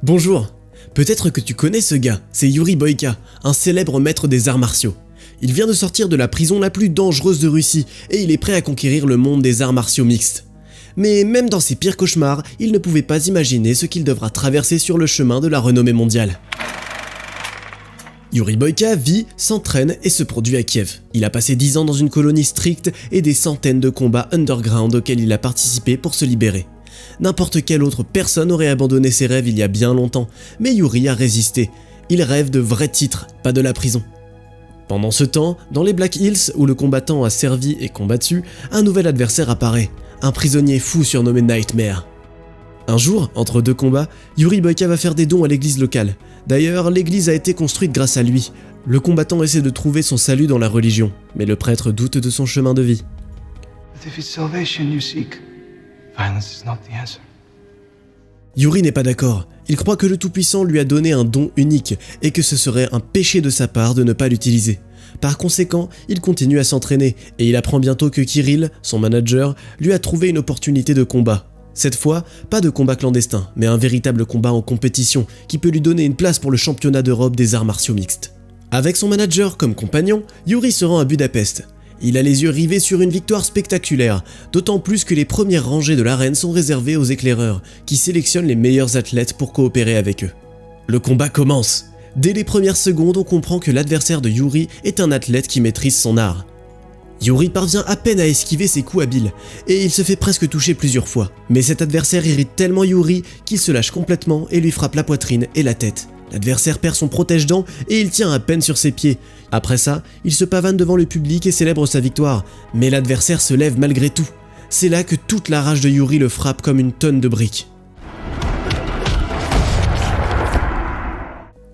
Bonjour, peut-être que tu connais ce gars, c'est Yuri Boyka, un célèbre maître des arts martiaux. Il vient de sortir de la prison la plus dangereuse de Russie et il est prêt à conquérir le monde des arts martiaux mixtes. Mais même dans ses pires cauchemars, il ne pouvait pas imaginer ce qu'il devra traverser sur le chemin de la renommée mondiale. Yuri Boyka vit, s'entraîne et se produit à Kiev. Il a passé 10 ans dans une colonie stricte et des centaines de combats underground auxquels il a participé pour se libérer. N'importe quelle autre personne aurait abandonné ses rêves il y a bien longtemps, mais Yuri a résisté. Il rêve de vrais titres, pas de la prison. Pendant ce temps, dans les Black Hills, où le combattant a servi et combattu, un nouvel adversaire apparaît, un prisonnier fou surnommé Nightmare. Un jour, entre deux combats, Yuri Boyka va faire des dons à l'église locale. D'ailleurs, l'église a été construite grâce à lui. Le combattant essaie de trouver son salut dans la religion, mais le prêtre doute de son chemin de vie. Yuri n'est pas d'accord. Il croit que le Tout-Puissant lui a donné un don unique et que ce serait un péché de sa part de ne pas l'utiliser. Par conséquent, il continue à s'entraîner et il apprend bientôt que Kirill, son manager, lui a trouvé une opportunité de combat. Cette fois, pas de combat clandestin, mais un véritable combat en compétition qui peut lui donner une place pour le championnat d'Europe des arts martiaux mixtes. Avec son manager comme compagnon, Yuri se rend à Budapest. Il a les yeux rivés sur une victoire spectaculaire, d'autant plus que les premières rangées de l'arène sont réservées aux éclaireurs, qui sélectionnent les meilleurs athlètes pour coopérer avec eux. Le combat commence. Dès les premières secondes, on comprend que l'adversaire de Yuri est un athlète qui maîtrise son art. Yuri parvient à peine à esquiver ses coups habiles, et il se fait presque toucher plusieurs fois. Mais cet adversaire irrite tellement Yuri qu'il se lâche complètement et lui frappe la poitrine et la tête. L'adversaire perd son protège-dents et il tient à peine sur ses pieds. Après ça, il se pavane devant le public et célèbre sa victoire. Mais l'adversaire se lève malgré tout. C'est là que toute la rage de Yuri le frappe comme une tonne de briques.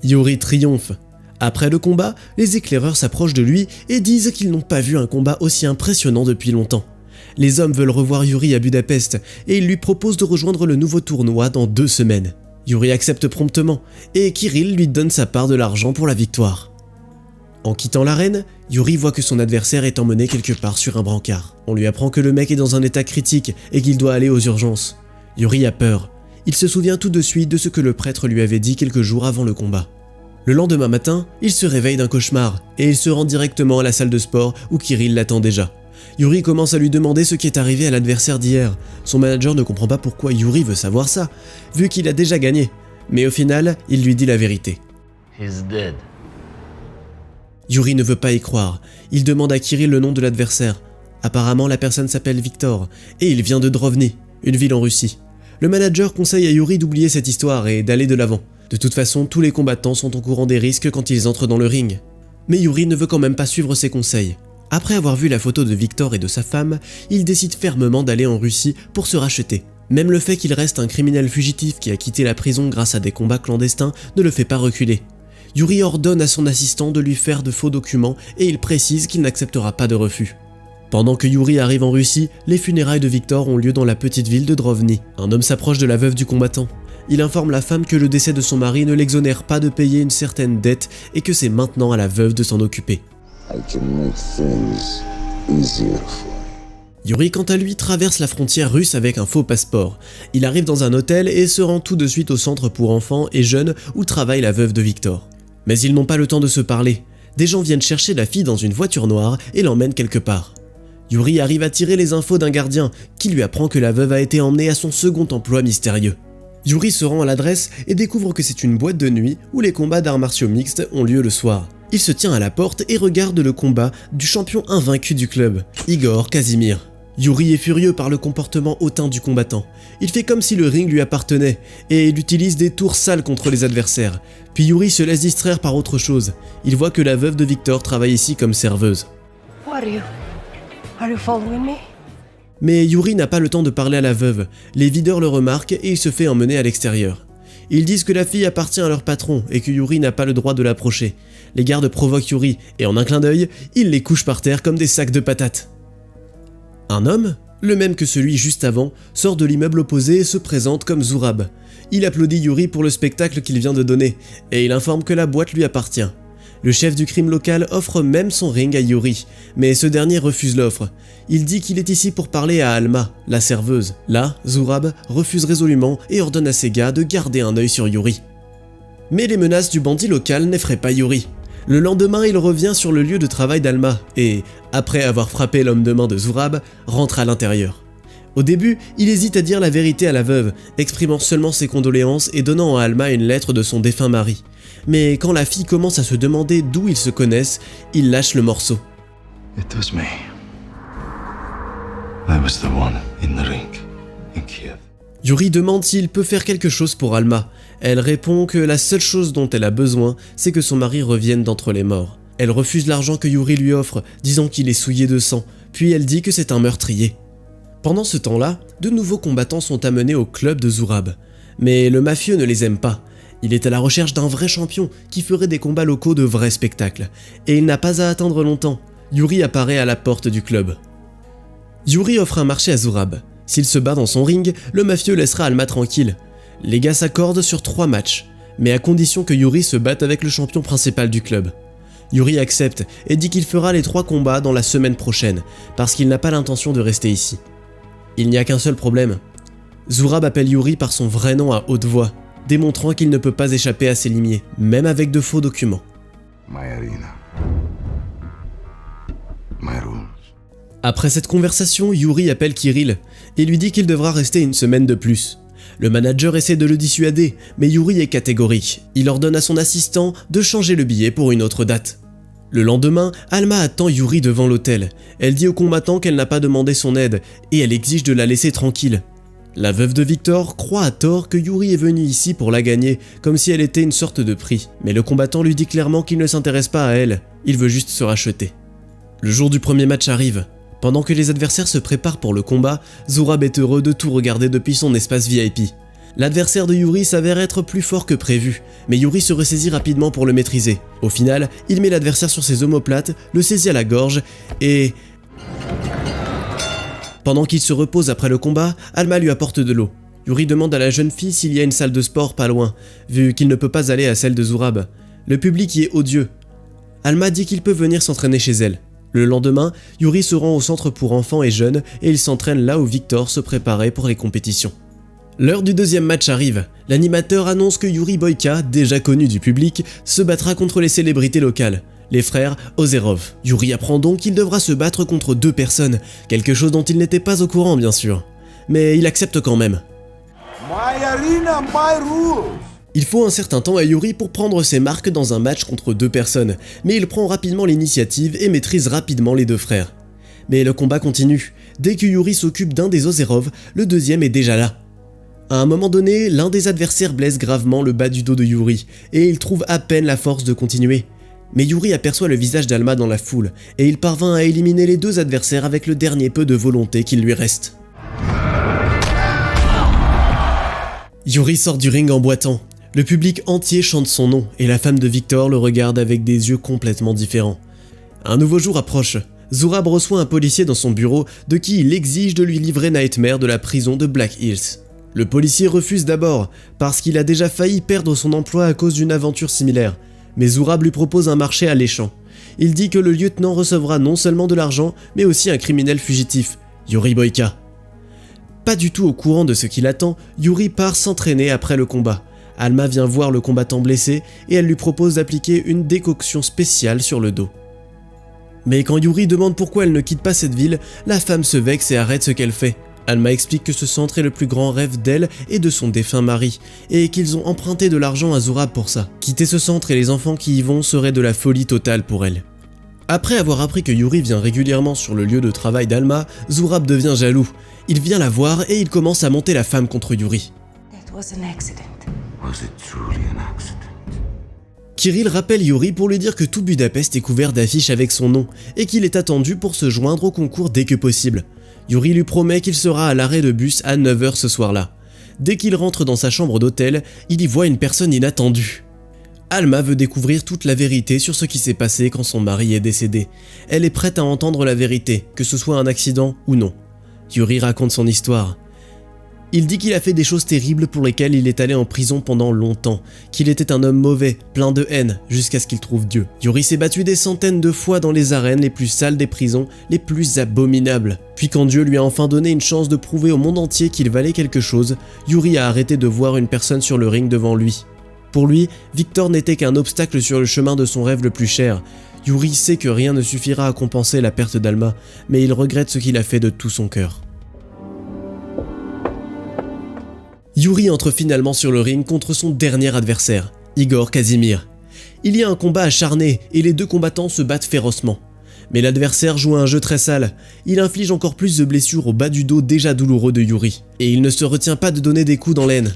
Yuri triomphe. Après le combat, les éclaireurs s'approchent de lui et disent qu'ils n'ont pas vu un combat aussi impressionnant depuis longtemps. Les hommes veulent revoir Yuri à Budapest et ils lui proposent de rejoindre le nouveau tournoi dans 2 semaines. Yuri accepte promptement et Kirill lui donne sa part de l'argent pour la victoire. En quittant l'arène, Yuri voit que son adversaire est emmené quelque part sur un brancard. On lui apprend que le mec est dans un état critique et qu'il doit aller aux urgences. Yuri a peur. Il se souvient tout de suite de ce que le prêtre lui avait dit quelques jours avant le combat. Le lendemain matin, il se réveille d'un cauchemar et il se rend directement à la salle de sport où Kirill l'attend déjà. Yuri commence à lui demander ce qui est arrivé à l'adversaire d'hier. Son manager ne comprend pas pourquoi Yuri veut savoir ça, vu qu'il a déjà gagné. Mais au final, il lui dit la vérité. He's dead. Yuri ne veut pas y croire. Il demande à Kirill le nom de l'adversaire. Apparemment, la personne s'appelle Victor, et il vient de Drovny, une ville en Russie. Le manager conseille à Yuri d'oublier cette histoire et d'aller de l'avant. De toute façon, tous les combattants sont au courant des risques quand ils entrent dans le ring. Mais Yuri ne veut quand même pas suivre ses conseils. Après avoir vu la photo de Victor et de sa femme, il décide fermement d'aller en Russie pour se racheter. Même le fait qu'il reste un criminel fugitif qui a quitté la prison grâce à des combats clandestins ne le fait pas reculer. Yuri ordonne à son assistant de lui faire de faux documents et il précise qu'il n'acceptera pas de refus. Pendant que Yuri arrive en Russie, les funérailles de Victor ont lieu dans la petite ville de Drovny. Un homme s'approche de la veuve du combattant. Il informe la femme que le décès de son mari ne l'exonère pas de payer une certaine dette et que c'est maintenant à la veuve de s'en occuper. Yuri, quant à lui, traverse la frontière russe avec un faux passeport. Il arrive dans un hôtel et se rend tout de suite au centre pour enfants et jeunes où travaille la veuve de Victor. Mais ils n'ont pas le temps de se parler. Des gens viennent chercher la fille dans une voiture noire et l'emmènent quelque part. Yuri arrive à tirer les infos d'un gardien qui lui apprend que la veuve a été emmenée à son second emploi mystérieux. Yuri se rend à l'adresse et découvre que c'est une boîte de nuit où les combats d'arts martiaux mixtes ont lieu le soir. Il se tient à la porte et regarde le combat du champion invaincu du club, Igor Casimir. Yuri est furieux par le comportement hautain du combattant. Il fait comme si le ring lui appartenait et il utilise des tours sales contre les adversaires. Puis Yuri se laisse distraire par autre chose. Il voit que la veuve de Victor travaille ici comme serveuse. Are you following me? Mais Yuri n'a pas le temps de parler à la veuve. Les videurs le remarquent et il se fait emmener à l'extérieur. Ils disent que la fille appartient à leur patron et que Yuri n'a pas le droit de l'approcher. Les gardes provoquent Yuri et en un clin d'œil, ils les couchent par terre comme des sacs de patates. Un homme, le même que celui juste avant, sort de l'immeuble opposé et se présente comme Zourab. Il applaudit Yuri pour le spectacle qu'il vient de donner et il informe que la boîte lui appartient. Le chef du crime local offre même son ring à Yuri, mais ce dernier refuse l'offre. Il dit qu'il est ici pour parler à Alma, la serveuse. Là, Zurab refuse résolument et ordonne à ses gars de garder un œil sur Yuri. Mais les menaces du bandit local n'effraient pas Yuri. Le lendemain, il revient sur le lieu de travail d'Alma et, après avoir frappé l'homme de main de Zurab, rentre à l'intérieur. Au début, il hésite à dire la vérité à la veuve, exprimant seulement ses condoléances et donnant à Alma une lettre de son défunt mari. Mais quand la fille commence à se demander d'où ils se connaissent, il lâche le morceau. It was me. I was the one in the ring in Kiev. Yuri demande s'il peut faire quelque chose pour Alma. Elle répond que la seule chose dont elle a besoin, c'est que son mari revienne d'entre les morts. Elle refuse l'argent que Yuri lui offre, disant qu'il est souillé de sang, puis elle dit que c'est un meurtrier. Pendant ce temps-là, de nouveaux combattants sont amenés au club de Zurab. Mais le mafieux ne les aime pas. Il est à la recherche d'un vrai champion qui ferait des combats locaux de vrais spectacles. Et il n'a pas à attendre longtemps. Yuri apparaît à la porte du club. Yuri offre un marché à Zurab. S'il se bat dans son ring, le mafieux laissera Alma tranquille. Les gars s'accordent sur 3 matchs, mais à condition que Yuri se batte avec le champion principal du club. Yuri accepte et dit qu'il fera les 3 combats dans la semaine prochaine, parce qu'il n'a pas l'intention de rester ici. Il n'y a qu'un seul problème. Zurab appelle Yuri par son vrai nom à haute voix, démontrant qu'il ne peut pas échapper à ses limiers, même avec de faux documents. My arena. My rules. Après cette conversation, Yuri appelle Kirill et lui dit qu'il devra rester une semaine de plus. Le manager essaie de le dissuader, mais Yuri est catégorique. Il ordonne à son assistant de changer le billet pour une autre date. Le lendemain, Alma attend Yuri devant l'hôtel. Elle dit au combattant qu'elle n'a pas demandé son aide et elle exige de la laisser tranquille. La veuve de Victor croit à tort que Yuri est venu ici pour la gagner, comme si elle était une sorte de prix. Mais le combattant lui dit clairement qu'il ne s'intéresse pas à elle, il veut juste se racheter. Le jour du premier match arrive. Pendant que les adversaires se préparent pour le combat, Zurab est heureux de tout regarder depuis son espace VIP. L'adversaire de Yuri s'avère être plus fort que prévu, mais Yuri se ressaisit rapidement pour le maîtriser. Au final, il met l'adversaire sur ses omoplates, le saisit à la gorge et... Pendant qu'il se repose après le combat, Alma lui apporte de l'eau. Yuri demande à la jeune fille s'il y a une salle de sport pas loin, vu qu'il ne peut pas aller à celle de Zurab. Le public y est odieux. Alma dit qu'il peut venir s'entraîner chez elle. Le lendemain, Yuri se rend au centre pour enfants et jeunes et il s'entraîne là où Victor se préparait pour les compétitions. L'heure du deuxième match arrive. L'animateur annonce que Yuri Boyka, déjà connu du public, se battra contre les célébrités locales, les frères Ozerov. Yuri apprend donc qu'il devra se battre contre 2 personnes, quelque chose dont il n'était pas au courant bien sûr. Mais il accepte quand même. My arena, my rules. Il faut un certain temps à Yuri pour prendre ses marques dans un match contre 2 personnes, mais il prend rapidement l'initiative et maîtrise rapidement les 2 frères. Mais le combat continue. Dès que Yuri s'occupe d'un des Ozerov, le deuxième est déjà là. À un moment donné, l'un des adversaires blesse gravement le bas du dos de Yuri, et il trouve à peine la force de continuer. Mais Yuri aperçoit le visage d'Alma dans la foule, et il parvint à éliminer les 2 adversaires avec le dernier peu de volonté qu'il lui reste. Yuri sort du ring en boitant. Le public entier chante son nom, et la femme de Victor le regarde avec des yeux complètement différents. Un nouveau jour approche. Zurab reçoit un policier dans son bureau de qui il exige de lui livrer Nightmare de la prison de Black Hills. Le policier refuse d'abord, parce qu'il a déjà failli perdre son emploi à cause d'une aventure similaire, mais Zurab lui propose un marché alléchant. Il dit que le lieutenant recevra non seulement de l'argent, mais aussi un criminel fugitif, Yuri Boyka. Pas du tout au courant de ce qui l'attend, Yuri part s'entraîner après le combat. Alma vient voir le combattant blessé et elle lui propose d'appliquer une décoction spéciale sur le dos. Mais quand Yuri demande pourquoi elle ne quitte pas cette ville, la femme se vexe et arrête ce qu'elle fait. Alma explique que ce centre est le plus grand rêve d'elle et de son défunt mari, et qu'ils ont emprunté de l'argent à Zurab pour ça. Quitter ce centre et les enfants qui y vont serait de la folie totale pour elle. Après avoir appris que Yuri vient régulièrement sur le lieu de travail d'Alma, Zurab devient jaloux. Il vient la voir et il commence à monter la femme contre Yuri. That was an accident. Was it truly an accident? Kirill rappelle Yuri pour lui dire que tout Budapest est couvert d'affiches avec son nom et qu'il est attendu pour se joindre au concours dès que possible. Yuri lui promet qu'il sera à l'arrêt de bus à 9h ce soir-là. Dès qu'il rentre dans sa chambre d'hôtel, il y voit une personne inattendue. Alma veut découvrir toute la vérité sur ce qui s'est passé quand son mari est décédé. Elle est prête à entendre la vérité, que ce soit un accident ou non. Yuri raconte son histoire. Il dit qu'il a fait des choses terribles pour lesquelles il est allé en prison pendant longtemps, qu'il était un homme mauvais, plein de haine, jusqu'à ce qu'il trouve Dieu. Yuri s'est battu des centaines de fois dans les arènes les plus sales des prisons, les plus abominables. Puis quand Dieu lui a enfin donné une chance de prouver au monde entier qu'il valait quelque chose, Yuri a arrêté de voir une personne sur le ring devant lui. Pour lui, Victor n'était qu'un obstacle sur le chemin de son rêve le plus cher. Yuri sait que rien ne suffira à compenser la perte d'Alma, mais il regrette ce qu'il a fait de tout son cœur. Yuri entre finalement sur le ring contre son dernier adversaire, Igor Casimir. Il y a un combat acharné et les deux combattants se battent férocement. Mais l'adversaire joue un jeu très sale, il inflige encore plus de blessures au bas du dos déjà douloureux de Yuri, et il ne se retient pas de donner des coups dans l'aine.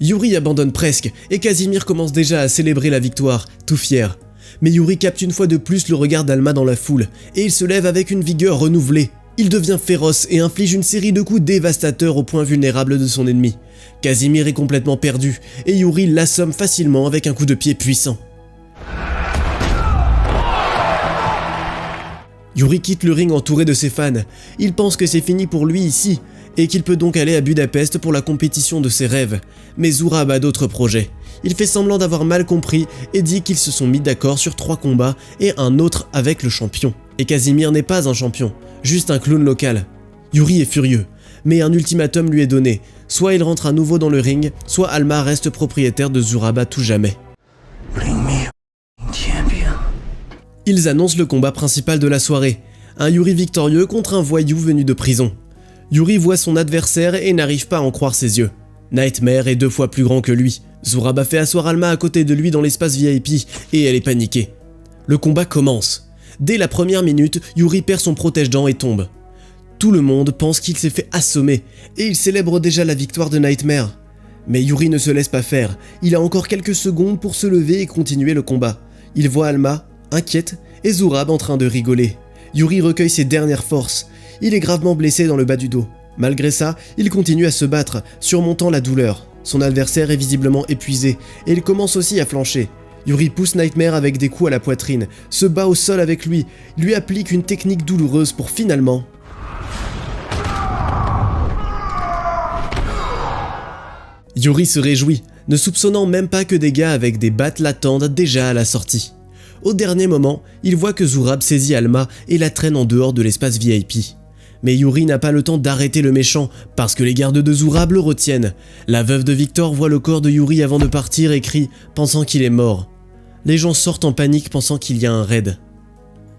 Yuri abandonne presque, et Casimir commence déjà à célébrer la victoire, tout fier. Mais Yuri capte une fois de plus le regard d'Alma dans la foule, et il se lève avec une vigueur renouvelée. Il devient féroce et inflige une série de coups dévastateurs au point vulnérable de son ennemi. Casimir est complètement perdu, et Yuri l'assomme facilement avec un coup de pied puissant. Yuri quitte le ring entouré de ses fans. Il pense que c'est fini pour lui ici, et qu'il peut donc aller à Budapest pour la compétition de ses rêves. Mais Zurab a d'autres projets. Il fait semblant d'avoir mal compris et dit qu'ils se sont mis d'accord sur 3 combats et un autre avec le champion. Et Casimir n'est pas un champion, juste un clown local. Yuri est furieux, mais un ultimatum lui est donné. Soit il rentre à nouveau dans le ring, soit Alma reste propriétaire de Zurab à tout jamais. Bring me a champion. Ils annoncent le combat principal de la soirée. Un Yuri victorieux contre un voyou venu de prison. Yuri voit son adversaire et n'arrive pas à en croire ses yeux. Nightmare est 2 fois plus grand que lui. Zurab a fait asseoir Alma à côté de lui dans l'espace VIP et elle est paniquée. Le combat commence. Dès la première minute, Yuri perd son protège-dents et tombe. Tout le monde pense qu'il s'est fait assommer et il célèbre déjà la victoire de Nightmare. Mais Yuri ne se laisse pas faire. Il a encore quelques secondes pour se lever et continuer le combat. Il voit Alma, inquiète, et Zurab en train de rigoler. Yuri recueille ses dernières forces. Il est gravement blessé dans le bas du dos. Malgré ça, il continue à se battre, surmontant la douleur. Son adversaire est visiblement épuisé, et il commence aussi à flancher. Yuri pousse Nightmare avec des coups à la poitrine, se bat au sol avec lui applique une technique douloureuse pour finalement... Yuri se réjouit, ne soupçonnant même pas que des gars avec des battes l'attendent déjà à la sortie. Au dernier moment, il voit que Zurab saisit Alma et la traîne en dehors de l'espace VIP. Mais Yuri n'a pas le temps d'arrêter le méchant, parce que les gardes de Zurab le retiennent. La veuve de Victor voit le corps de Yuri avant de partir et crie, pensant qu'il est mort. Les gens sortent en panique pensant qu'il y a un raid.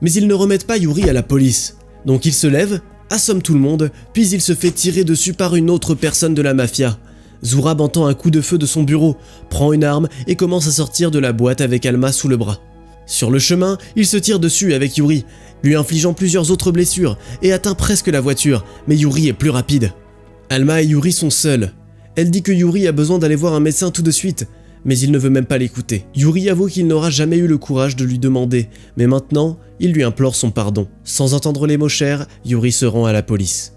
Mais ils ne remettent pas Yuri à la police. Donc il se lève, assomme tout le monde, puis il se fait tirer dessus par une autre personne de la mafia. Zurab entend un coup de feu de son bureau, prend une arme et commence à sortir de la boîte avec Alma sous le bras. Sur le chemin, il se tire dessus avec Yuri, lui infligeant plusieurs autres blessures et atteint presque la voiture, mais Yuri est plus rapide. Alma et Yuri sont seuls. Elle dit que Yuri a besoin d'aller voir un médecin tout de suite, mais il ne veut même pas l'écouter. Yuri avoue qu'il n'aura jamais eu le courage de lui demander, mais maintenant, il lui implore son pardon. Sans entendre les mots chers, Yuri se rend à la police.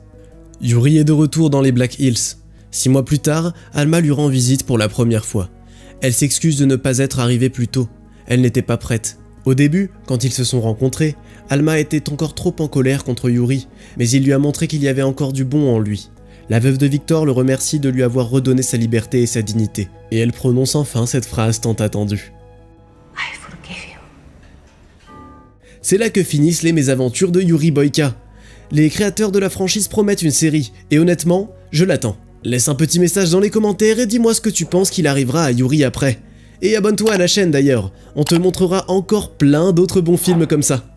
Yuri est de retour dans les Black Hills. 6 mois plus tard, Alma lui rend visite pour la première fois. Elle s'excuse de ne pas être arrivée plus tôt. Elle n'était pas prête. Au début, quand ils se sont rencontrés, Alma était encore trop en colère contre Yuri, mais il lui a montré qu'il y avait encore du bon en lui. La veuve de Victor le remercie de lui avoir redonné sa liberté et sa dignité, et elle prononce enfin cette phrase tant attendue. I forgive you. C'est là que finissent les mésaventures de Yuri Boyka. Les créateurs de la franchise promettent une série, et honnêtement, je l'attends. Laisse un petit message dans les commentaires et dis-moi ce que tu penses qu'il arrivera à Yuri après. Et abonne-toi à la chaîne d'ailleurs, on te montrera encore plein d'autres bons films comme ça.